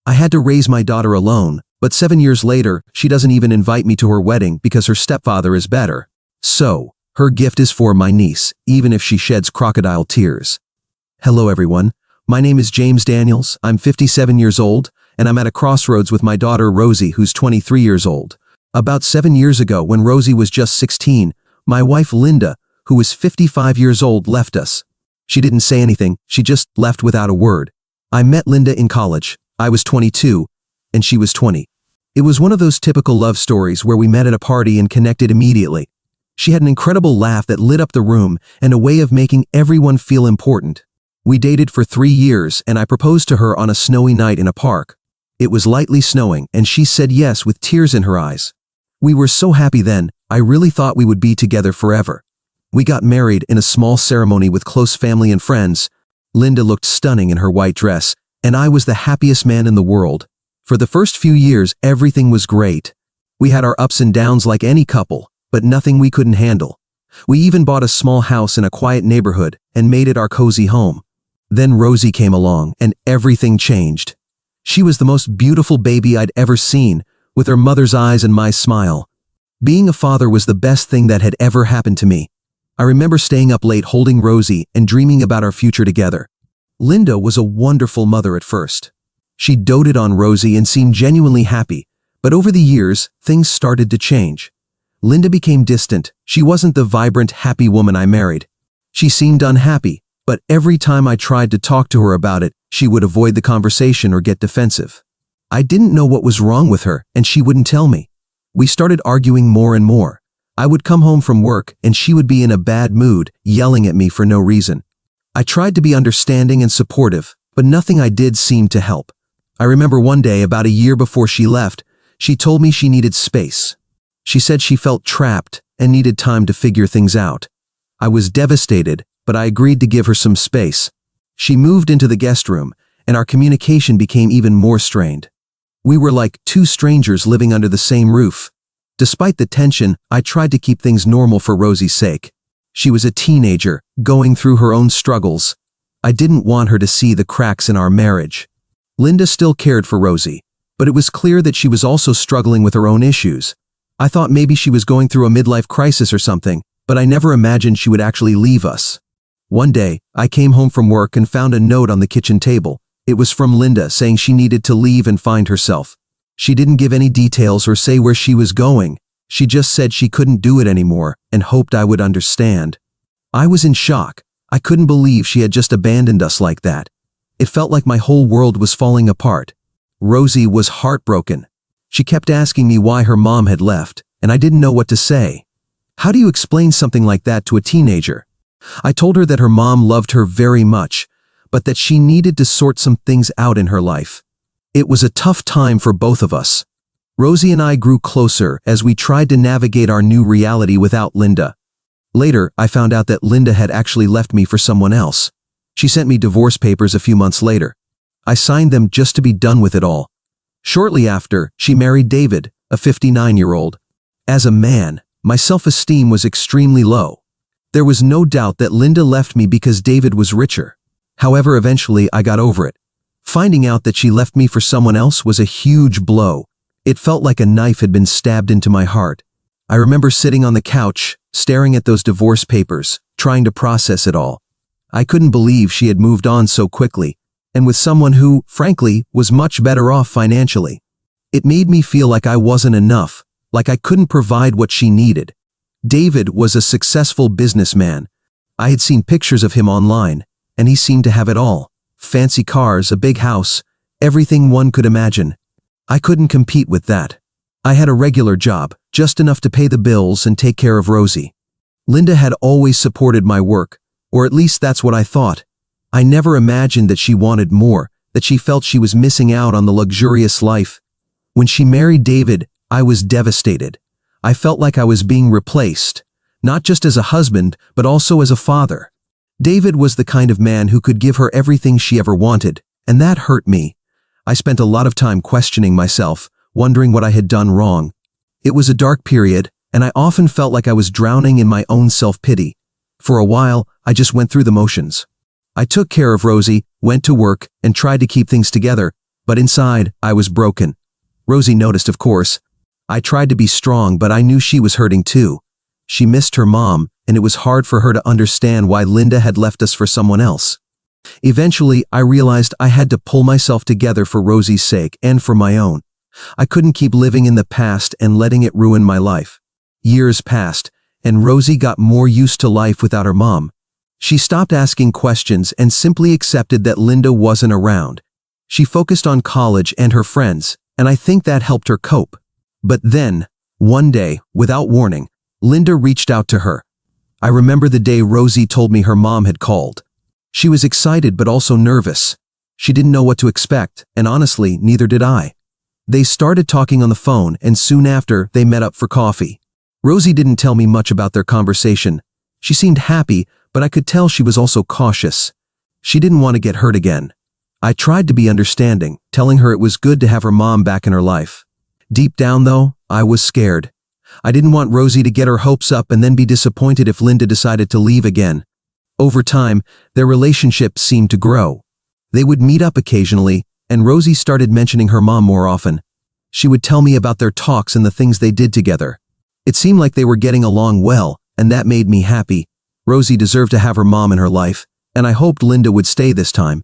I had to raise my daughter alone, but 7 years later, she doesn't even invite me to her wedding because her stepfather is better. So, her gift is for my niece, even if she sheds crocodile tears. Hello everyone, my name is James Daniels, I'm 57 years old, and I'm at a crossroads with my daughter Rosie, who's 23 years old. About 7 years ago, when Rosie was just 16, my wife Linda, who was 55 years old, left us. She didn't say anything, she just left without a word. I met Linda in college. I was 22, and she was 20. It was one of those typical love stories where we met at a party and connected immediately. She had an incredible laugh that lit up the room and a way of making everyone feel important. We dated for 3 years, and I proposed to her on a snowy night in a park. It was lightly snowing, and she said yes with tears in her eyes. We were so happy then, I really thought we would be together forever. We got married in a small ceremony with close family and friends. Linda looked stunning in her white dress, and I was the happiest man in the world. For the first few years, everything was great. We had our ups and downs like any couple, but nothing we couldn't handle. We even bought a small house in a quiet neighborhood and made it our cozy home. Then Rosie came along, and everything changed. She was the most beautiful baby I'd ever seen, with her mother's eyes and my smile. Being a father was the best thing that had ever happened to me. I remember staying up late holding Rosie and dreaming about our future together. Linda was a wonderful mother at first. She doted on Rosie and seemed genuinely happy, but over the years, things started to change. Linda became distant. She wasn't the vibrant, happy woman I married. She seemed unhappy, but every time I tried to talk to her about it, she would avoid the conversation or get defensive. I didn't know what was wrong with her, and she wouldn't tell me. We started arguing more and more. I would come home from work, and she would be in a bad mood, yelling at me for no reason. I tried to be understanding and supportive, but nothing I did seemed to help. I remember one day, about a year before she left, she told me she needed space. She said she felt trapped and needed time to figure things out. I was devastated, but I agreed to give her some space. She moved into the guest room, and our communication became even more strained. We were like two strangers living under the same roof. Despite the tension, I tried to keep things normal for Rosie's sake. She was a teenager, going through her own struggles. I didn't want her to see the cracks in our marriage. Linda still cared for Rosie, but it was clear that she was also struggling with her own issues. I thought maybe she was going through a midlife crisis or something, but I never imagined she would actually leave us. One day, I came home from work and found a note on the kitchen table. It was from Linda saying she needed to leave and find herself. She didn't give any details or say where she was going. She just said she couldn't do it anymore and hoped I would understand. I was in shock. I couldn't believe she had just abandoned us like that. It felt like my whole world was falling apart. Rosie was heartbroken. She kept asking me why her mom had left, and I didn't know what to say. How do you explain something like that to a teenager? I told her that her mom loved her very much, but that she needed to sort some things out in her life. It was a tough time for both of us. Rosie and I grew closer as we tried to navigate our new reality without Linda. Later, I found out that Linda had actually left me for someone else. She sent me divorce papers a few months later. I signed them just to be done with it all. Shortly after, she married David, a 59-year-old. As a man, my self-esteem was extremely low. There was no doubt that Linda left me because David was richer. However, eventually I got over it. Finding out that she left me for someone else was a huge blow. It felt like a knife had been stabbed into my heart. I remember sitting on the couch, staring at those divorce papers, trying to process it all. I couldn't believe she had moved on so quickly, and with someone who, frankly, was much better off financially. It made me feel like I wasn't enough, like I couldn't provide what she needed. David was a successful businessman. I had seen pictures of him online, and he seemed to have it all. Fancy cars, a big house, everything one could imagine. I couldn't compete with that. I had a regular job, just enough to pay the bills and take care of Rosie. Linda had always supported my work, or at least that's what I thought. I never imagined that she wanted more, that she felt she was missing out on the luxurious life. When she married David, I was devastated. I felt like I was being replaced, not just as a husband, but also as a father. David was the kind of man who could give her everything she ever wanted, and that hurt me. I spent a lot of time questioning myself, wondering what I had done wrong. It was a dark period, and I often felt like I was drowning in my own self-pity. For a while, I just went through the motions. I took care of Rosie, went to work, and tried to keep things together, But inside, I was broken. Rosie noticed, of course. I tried to be strong, but I knew she was hurting too. She missed her mom, and it was hard for her to understand why Linda had left us for someone else. Eventually, I realized I had to pull myself together for Rosie's sake and for my own. I couldn't keep living in the past and letting it ruin my life. Years passed, and Rosie got more used to life without her mom. She stopped asking questions and simply accepted that Linda wasn't around. She focused on college and her friends, and I think that helped her cope. But then, one day, without warning, Linda reached out to her. I remember the day Rosie told me her mom had called. She was excited but also nervous. She didn't know what to expect, and honestly, neither did I. They started talking on the phone, and soon after, they met up for coffee. Rosie didn't tell me much about their conversation. She seemed happy, but I could tell she was also cautious. She didn't want to get hurt again. I tried to be understanding, telling her it was good to have her mom back in her life. Deep down, though, I was scared. I didn't want Rosie to get her hopes up and then be disappointed if Linda decided to leave again. Over time, their relationship seemed to grow. They would meet up occasionally, and Rosie started mentioning her mom more often. She would tell me about their talks and the things they did together. It seemed like they were getting along well, and that made me happy. Rosie deserved to have her mom in her life, and I hoped Linda would stay this time.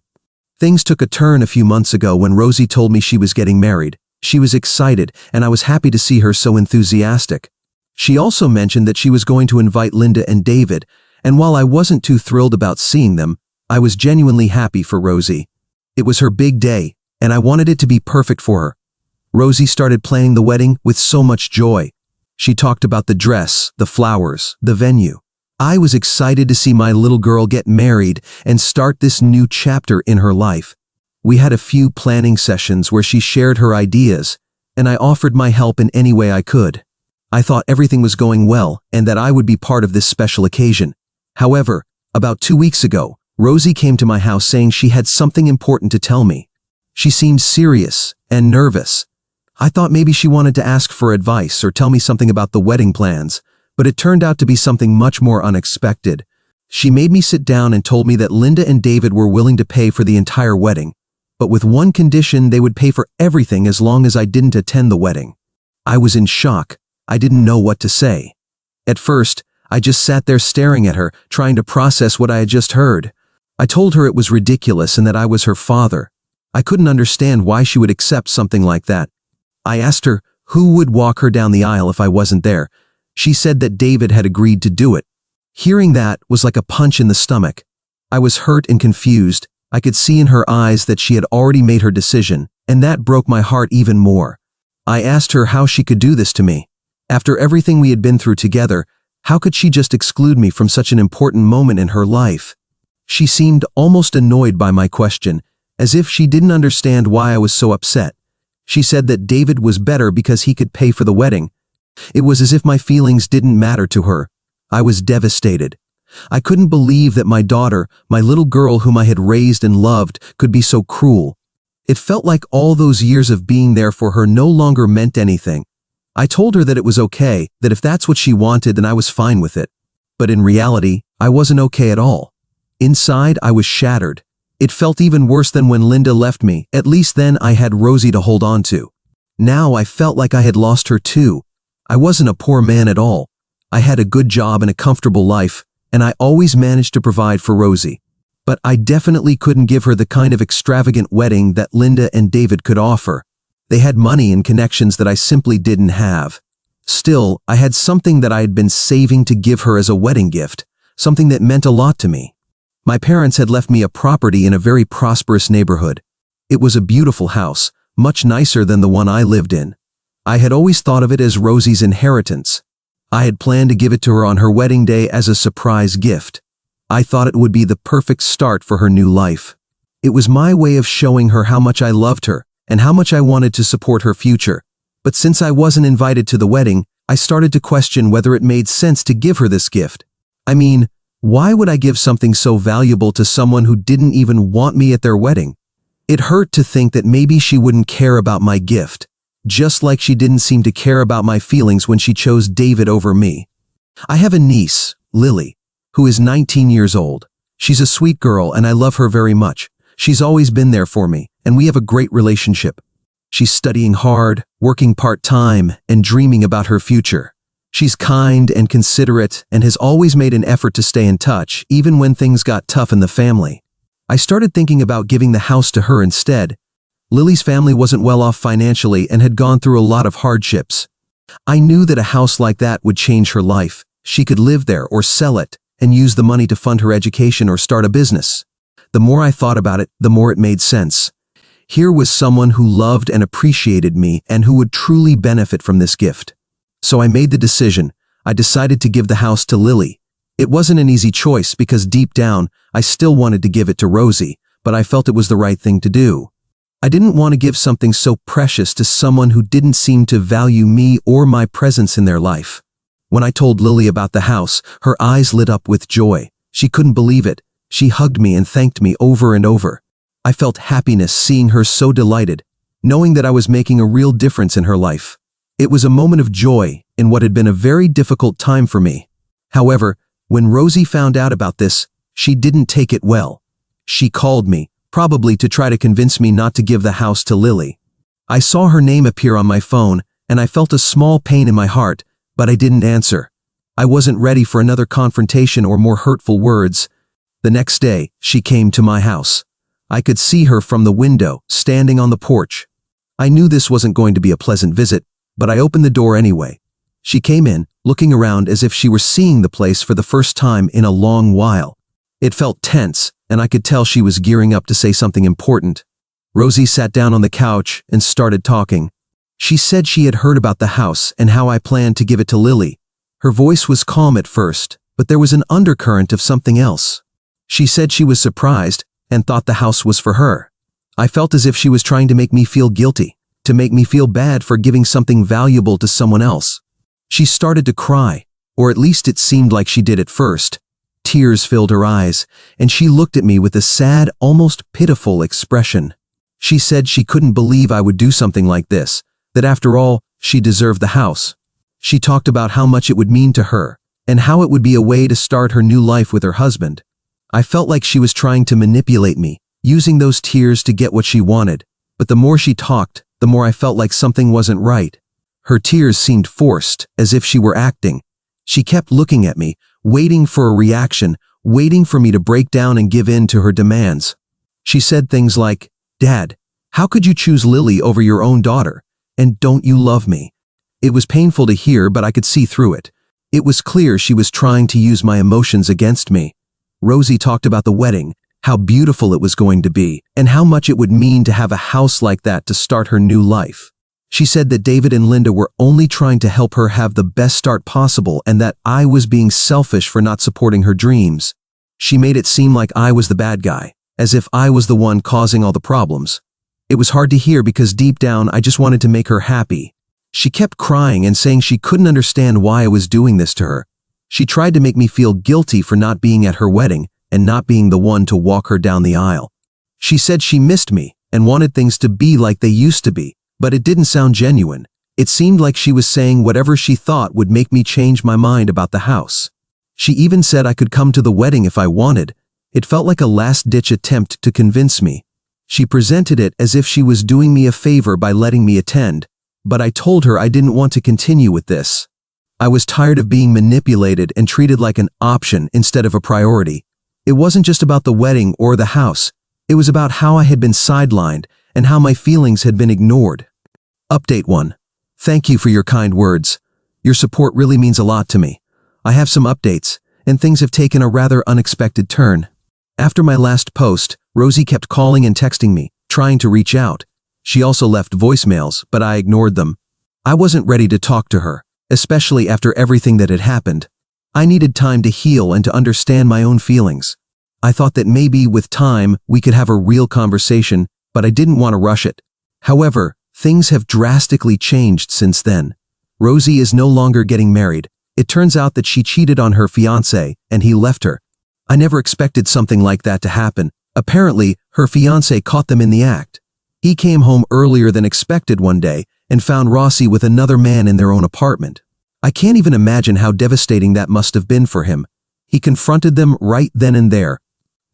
Things took a turn a few months ago when Rosie told me she was getting married. She was excited, and I was happy to see her so enthusiastic. She also mentioned that she was going to invite Linda and David, and while I wasn't too thrilled about seeing them, I was genuinely happy for Rosie. It was her big day, and I wanted it to be perfect for her. Rosie started planning the wedding with so much joy. She talked about the dress, the flowers, the venue. I was excited to see my little girl get married and start this new chapter in her life. We had a few planning sessions where she shared her ideas, and I offered my help in any way I could. I thought everything was going well and that I would be part of this special occasion. However, about 2 weeks ago, Rosie came to my house saying she had something important to tell me. She seemed serious and nervous. I thought maybe she wanted to ask for advice or tell me something about the wedding plans, but it turned out to be something much more unexpected. She made me sit down and told me that Linda and David were willing to pay for the entire wedding, but with one condition: they would pay for everything as long as I didn't attend the wedding. I was in shock. I didn't know what to say. At first, I just sat there staring at her, trying to process what I had just heard. I told her it was ridiculous and that I was her father. I couldn't understand why she would accept something like that. I asked her who would walk her down the aisle if I wasn't there. She said that David had agreed to do it. Hearing that was like a punch in the stomach. I was hurt and confused. I could see in her eyes that she had already made her decision, and that broke my heart even more. I asked her how she could do this to me. After everything we had been through together, how could she just exclude me from such an important moment in her life? She seemed almost annoyed by my question, as if she didn't understand why I was so upset. She said that David was better because he could pay for the wedding. It was as if my feelings didn't matter to her. I was devastated. I couldn't believe that my daughter, my little girl whom I had raised and loved, could be so cruel. It felt like all those years of being there for her no longer meant anything. I told her that it was okay, that if that's what she wanted, then I was fine with it. But in reality, I wasn't okay at all. Inside, I was shattered. It felt even worse than when Linda left me. At least then I had Rosie to hold on to. Now I felt like I had lost her too. I wasn't a poor man at all. I had a good job and a comfortable life, and I always managed to provide for Rosie. But I definitely couldn't give her the kind of extravagant wedding that Linda and David could offer. They had money and connections that I simply didn't have. Still, I had something that I had been saving to give her as a wedding gift, something that meant a lot to me. My parents had left me a property in a very prosperous neighborhood. It was a beautiful house, much nicer than the one I lived in. I had always thought of it as Rosie's inheritance. I had planned to give it to her on her wedding day as a surprise gift. I thought it would be the perfect start for her new life. It was my way of showing her how much I loved her and how much I wanted to support her future. But since I wasn't invited to the wedding, I started to question whether it made sense to give her this gift. I mean, why would I give something so valuable to someone who didn't even want me at their wedding? It hurt to think that maybe she wouldn't care about my gift, just like she didn't seem to care about my feelings when she chose David over me. I have a niece, Lily, who is 19 years old. She's a sweet girl and I love her very much. She's always been there for me, and we have a great relationship. She's studying hard, working part-time, and dreaming about her future. She's kind and considerate and has always made an effort to stay in touch, even when things got tough in the family. I started thinking about giving the house to her instead. Lily's family wasn't well off financially and had gone through a lot of hardships. I knew that a house like that would change her life. She could live there or sell it and use the money to fund her education or start a business. The more I thought about it, the more it made sense. Here was someone who loved and appreciated me and who would truly benefit from this gift. So I made the decision. I decided to give the house to Lily. It wasn't an easy choice because deep down, I still wanted to give it to Rosie, but I felt it was the right thing to do. I didn't want to give something so precious to someone who didn't seem to value me or my presence in their life. When I told Lily about the house, her eyes lit up with joy. She couldn't believe it. She hugged me and thanked me over and over. I felt happiness seeing her so delighted, knowing that I was making a real difference in her life. It was a moment of joy in what had been a very difficult time for me. However, when Rosie found out about this, she didn't take it well. She called me, probably to try to convince me not to give the house to Lily. I saw her name appear on my phone, and I felt a small pain in my heart, but I didn't answer. I wasn't ready for another confrontation or more hurtful words. The next day, she came to my house. I could see her from the window, standing on the porch. I knew this wasn't going to be a pleasant visit, but I opened the door anyway. She came in, looking around as if she were seeing the place for the first time in a long while. It felt tense, and I could tell she was gearing up to say something important. Rosie sat down on the couch and started talking. She said she had heard about the house and how I planned to give it to Lily. Her voice was calm at first, but there was an undercurrent of something else. She said she was surprised and thought the house was for her. I felt as if she was trying to make me feel guilty, to make me feel bad for giving something valuable to someone else. She started to cry, or at least it seemed like she did at first. Tears filled her eyes, and she looked at me with a sad, almost pitiful expression. She said she couldn't believe I would do something like this, that after all, she deserved the house. She talked about how much it would mean to her, and how it would be a way to start her new life with her husband. I felt like she was trying to manipulate me, using those tears to get what she wanted, but the more she talked, the more I felt like something wasn't right. Her tears seemed forced, as if she were acting. She kept looking at me, waiting for a reaction, waiting for me to break down and give in to her demands. She said things like, "Dad, how could you choose Lily over your own daughter? And don't you love me?" It was painful to hear, but I could see through it. It was clear she was trying to use my emotions against me. Rosie talked about the wedding, how beautiful it was going to be, and how much it would mean to have a house like that to start her new life. She said that David and Linda were only trying to help her have the best start possible and that I was being selfish for not supporting her dreams. She made it seem like I was the bad guy, as if I was the one causing all the problems. It was hard to hear because deep down I just wanted to make her happy. She kept crying and saying she couldn't understand why I was doing this to her. She tried to make me feel guilty for not being at her wedding and not being the one to walk her down the aisle. She said she missed me and wanted things to be like they used to be, but it didn't sound genuine. It seemed like she was saying whatever she thought would make me change my mind about the house. She even said I could come to the wedding if I wanted. It felt like a last-ditch attempt to convince me. She presented it as if she was doing me a favor by letting me attend, but I told her I didn't want to continue with this. I was tired of being manipulated and treated like an option instead of a priority. It wasn't just about the wedding or the house. It was about how I had been sidelined and how my feelings had been ignored. Update 1. Thank you for your kind words. Your support really means a lot to me. I have some updates, and things have taken a rather unexpected turn. After my last post, Rosie kept calling and texting me, trying to reach out. She also left voicemails, but I ignored them. I wasn't ready to talk to her, especially after everything that had happened. I needed time to heal and to understand my own feelings. I thought that maybe with time we could have a real conversation, but I didn't want to rush it. However, things have drastically changed since then. Rosie is no longer getting married. It turns out that she cheated on her fiancé and he left her. I never expected something like that to happen. Apparently, her fiancé caught them in the act. He came home earlier than expected one day and found Rosie with another man in their own apartment. I can't even imagine how devastating that must have been for him. He confronted them right then and there.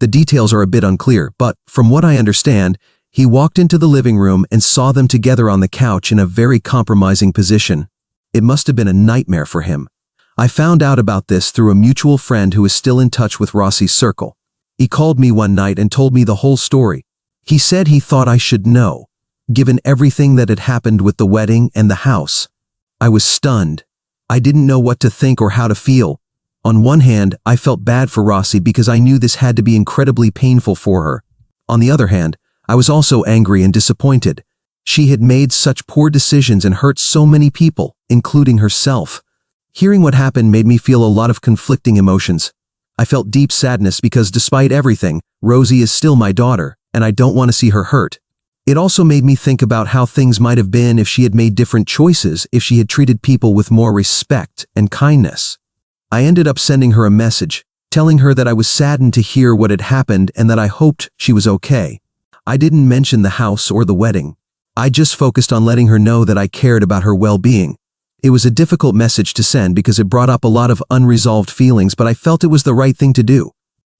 The details are a bit unclear, but from what I understand, he walked into the living room and saw them together on the couch in a very compromising position. It must have been a nightmare for him. I found out about this through a mutual friend who is still in touch with Rossi's circle. He called me one night and told me the whole story. He said he thought I should know, given everything that had happened with the wedding and the house. I was stunned. I didn't know what to think or how to feel. On one hand, I felt bad for Rossi because I knew this had to be incredibly painful for her. On the other hand, I was also angry and disappointed. She had made such poor decisions and hurt so many people, including herself. Hearing what happened made me feel a lot of conflicting emotions. I felt deep sadness because despite everything, Rosie is still my daughter, and I don't want to see her hurt. It also made me think about how things might have been if she had made different choices, if she had treated people with more respect and kindness. I ended up sending her a message, telling her that I was saddened to hear what had happened and that I hoped she was okay. I didn't mention the house or the wedding. I just focused on letting her know that I cared about her well-being. It was a difficult message to send because it brought up a lot of unresolved feelings, but I felt it was the right thing to do.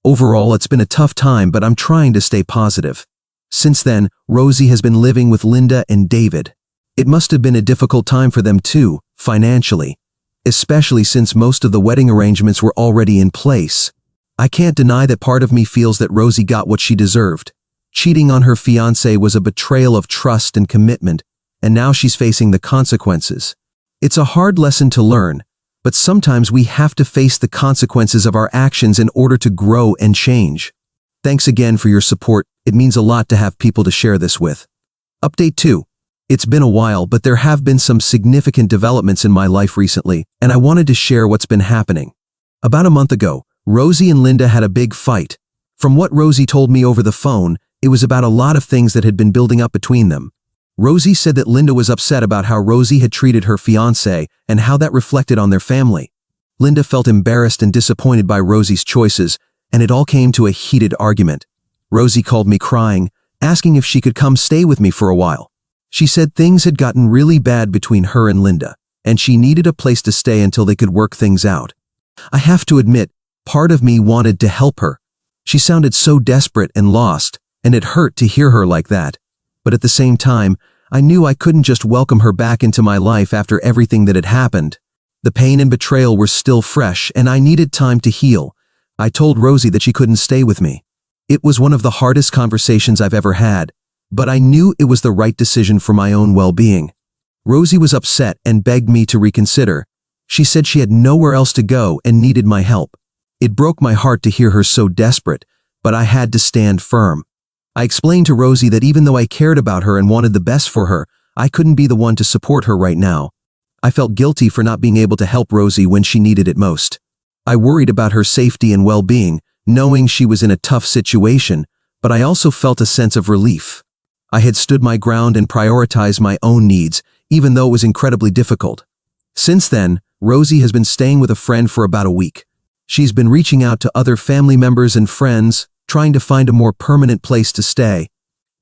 Overall, it's been a tough time, but I'm trying to stay positive. Since then, Rosie has been living with Linda and David. It must have been a difficult time for them too, financially, especially since most of the wedding arrangements were already in place. I can't deny that part of me feels that Rosie got what she deserved. Cheating on her fiancé was a betrayal of trust and commitment, and now she's facing the consequences. It's a hard lesson to learn, but sometimes we have to face the consequences of our actions in order to grow and change. Thanks again for your support. It means a lot to have people to share this with. Update 2. It's been a while, but there have been some significant developments in my life recently, and I wanted to share what's been happening. About a month ago, Rosie and Linda had a big fight. From what Rosie told me over the phone, it was about a lot of things that had been building up between them. Rosie said that Linda was upset about how Rosie had treated her fiancé and how that reflected on their family. Linda felt embarrassed and disappointed by Rosie's choices, and it all came to a heated argument. Rosie called me crying, asking if she could come stay with me for a while. She said things had gotten really bad between her and Linda, and she needed a place to stay until they could work things out. I have to admit, part of me wanted to help her. She sounded so desperate and lost, and it hurt to hear her like that. But at the same time, I knew I couldn't just welcome her back into my life after everything that had happened. The pain and betrayal were still fresh, and I needed time to heal. I told Rosie that she couldn't stay with me. It was one of the hardest conversations I've ever had, but I knew it was the right decision for my own well-being. Rosie was upset and begged me to reconsider. She said she had nowhere else to go and needed my help. It broke my heart to hear her so desperate, but I had to stand firm. I explained to Rosie that even though I cared about her and wanted the best for her, I couldn't be the one to support her right now. I felt guilty for not being able to help Rosie when she needed it most. I worried about her safety and well-being, knowing she was in a tough situation, but I also felt a sense of relief. I had stood my ground and prioritized my own needs, even though it was incredibly difficult. Since then, Rosie has been staying with a friend for about a week. She's been reaching out to other family members and friends, trying to find a more permanent place to stay.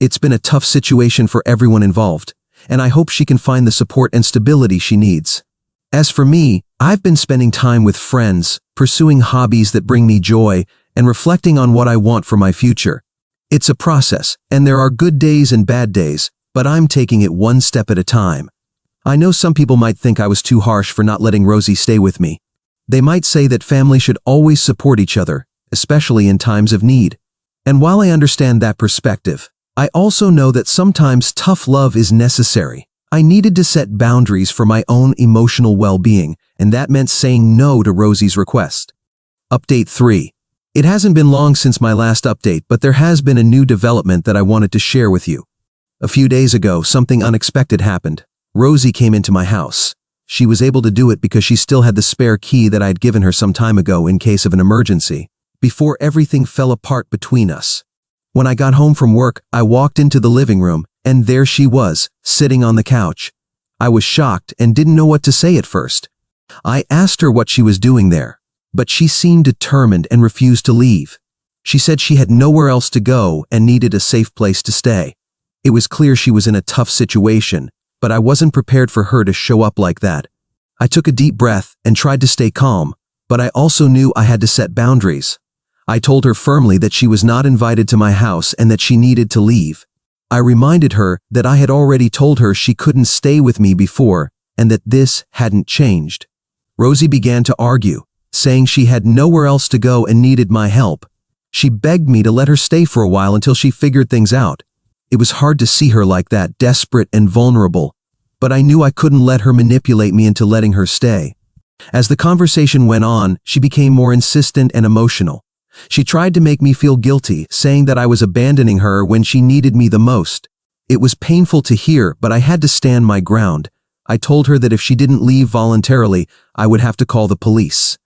It's been a tough situation for everyone involved, and I hope she can find the support and stability she needs. As for me, I've been spending time with friends, pursuing hobbies that bring me joy, and reflecting on what I want for my future. It's a process, and there are good days and bad days, but I'm taking it one step at a time. I know some people might think I was too harsh for not letting Rosie stay with me. They might say that family should always support each other, especially in times of need. And while I understand that perspective, I also know that sometimes tough love is necessary. I needed to set boundaries for my own emotional well-being, and that meant saying no to Rosie's request. Update 3. It hasn't been long since my last update, but there has been a new development that I wanted to share with you. A few days ago, something unexpected happened. Rosie came into my house. She was able to do it because she still had the spare key that I had given her some time ago in case of an emergency, before everything fell apart between us. When I got home from work, I walked into the living room, and there she was, sitting on the couch. I was shocked and didn't know what to say at first. I asked her what she was doing there, but she seemed determined and refused to leave. She said she had nowhere else to go and needed a safe place to stay. It was clear she was in a tough situation, but I wasn't prepared for her to show up like that. I took a deep breath and tried to stay calm, but I also knew I had to set boundaries. I told her firmly that she was not invited to my house and that she needed to leave. I reminded her that I had already told her she couldn't stay with me before and that this hadn't changed. Rosie began to argue, saying she had nowhere else to go and needed my help. She begged me to let her stay for a while until she figured things out. It was hard to see her like that, desperate and vulnerable, but I knew I couldn't let her manipulate me into letting her stay. As the conversation went on, she became more insistent and emotional. She tried to make me feel guilty, saying that I was abandoning her when she needed me the most. It was painful to hear, but I had to stand my ground. I told her that if she didn't leave voluntarily, I would have to call the police.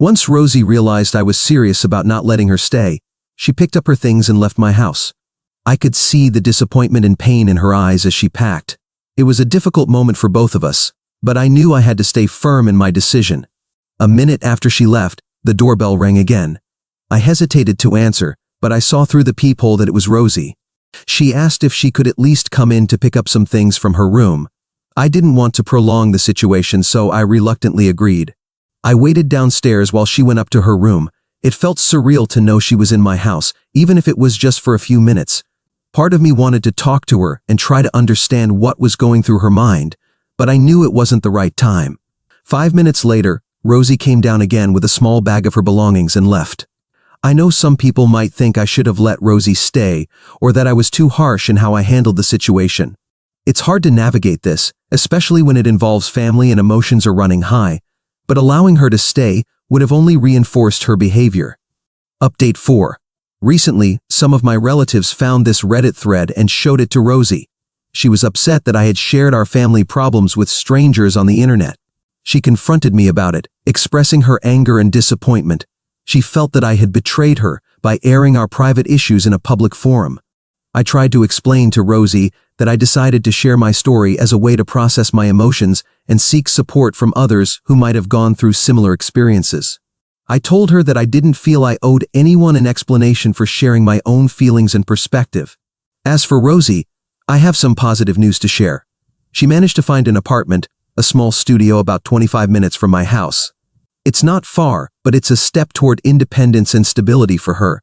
Once Rosie realized I was serious about not letting her stay, she picked up her things and left my house. I could see the disappointment and pain in her eyes as she packed. It was a difficult moment for both of us, but I knew I had to stay firm in my decision. A minute after she left, the doorbell rang again. I hesitated to answer, but I saw through the peephole that it was Rosie. She asked if she could at least come in to pick up some things from her room. I didn't want to prolong the situation, so I reluctantly agreed. I waited downstairs while she went up to her room. It felt surreal to know she was in my house, even if it was just for a few minutes. Part of me wanted to talk to her and try to understand what was going through her mind, but I knew it wasn't the right time. 5 minutes later, Rosie came down again with a small bag of her belongings and left. I know some people might think I should have let Rosie stay, or that I was too harsh in how I handled the situation. It's hard to navigate this, especially when it involves family and emotions are running high, but allowing her to stay would have only reinforced her behavior. Update 4. Recently, some of my relatives found this Reddit thread and showed it to Rosie. She was upset that I had shared our family problems with strangers on the internet. She confronted me about it, expressing her anger and disappointment. She felt that I had betrayed her by airing our private issues in a public forum. I tried to explain to Rosie that I decided to share my story as a way to process my emotions and seek support from others who might have gone through similar experiences. I told her that I didn't feel I owed anyone an explanation for sharing my own feelings and perspective. As for Rosie, I have some positive news to share. She managed to find an apartment, a small studio about 25 minutes from my house. It's not far, but it's a step toward independence and stability for her.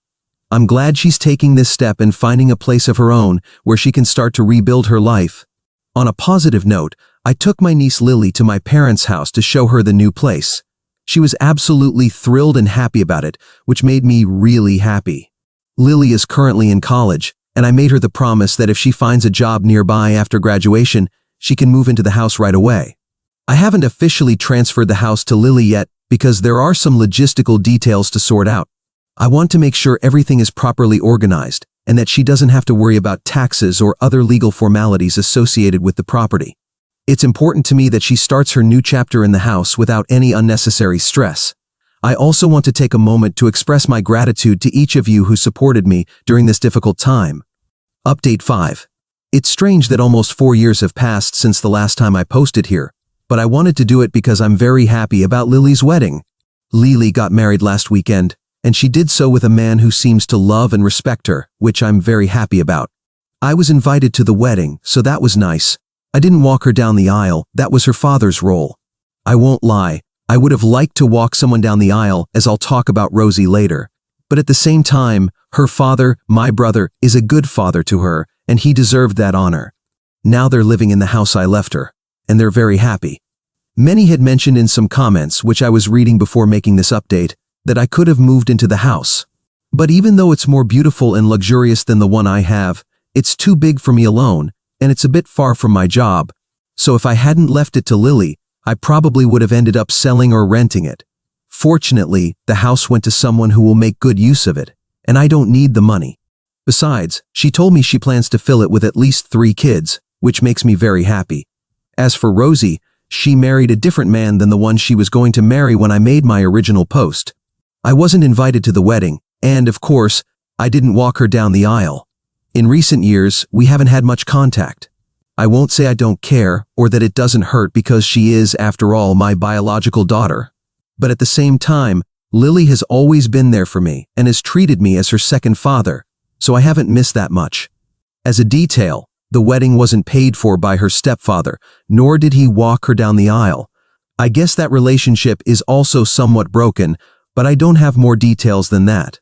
I'm glad she's taking this step and finding a place of her own where she can start to rebuild her life. On a positive note, I took my niece Lily to my parents' house to show her the new place. She was absolutely thrilled and happy about it, which made me really happy. Lily is currently in college, and I made her the promise that if she finds a job nearby after graduation, she can move into the house right away. I haven't officially transferred the house to Lily yet because there are some logistical details to sort out. I want to make sure everything is properly organized and that she doesn't have to worry about taxes or other legal formalities associated with the property. It's important to me that she starts her new chapter in the house without any unnecessary stress. I also want to take a moment to express my gratitude to each of you who supported me during this difficult time. Update 5. It's strange that almost 4 years have passed since the last time I posted here, but I wanted to do it because I'm very happy about Lily's wedding. Lily got married last weekend, and she did so with a man who seems to love and respect her, which I'm very happy about. I was invited to the wedding, so that was nice. I didn't walk her down the aisle, that was her father's role. I won't lie, I would have liked to walk someone down the aisle, as I'll talk about Rosie later. But at the same time, her father, my brother, is a good father to her, and he deserved that honor. Now they're living in the house I left her, and they're very happy. Many had mentioned in some comments, which I was reading before making this update, that I could have moved into the house. But even though it's more beautiful and luxurious than the one I have, it's too big for me alone, and it's a bit far from my job. So if I hadn't left it to Lily, I probably would have ended up selling or renting it. Fortunately, the house went to someone who will make good use of it, and I don't need the money. Besides, she told me she plans to fill it with at least 3 kids, which makes me very happy. As for Rosie, she married a different man than the one she was going to marry when I made my original post. I wasn't invited to the wedding, and of course, I didn't walk her down the aisle. In recent years, we haven't had much contact. I won't say I don't care or that it doesn't hurt because she is, after all, my biological daughter. But at the same time, Lily has always been there for me and has treated me as her second father, so I haven't missed that much. As a detail, the wedding wasn't paid for by her stepfather, nor did he walk her down the aisle. I guess that relationship is also somewhat broken, but I don't have more details than that.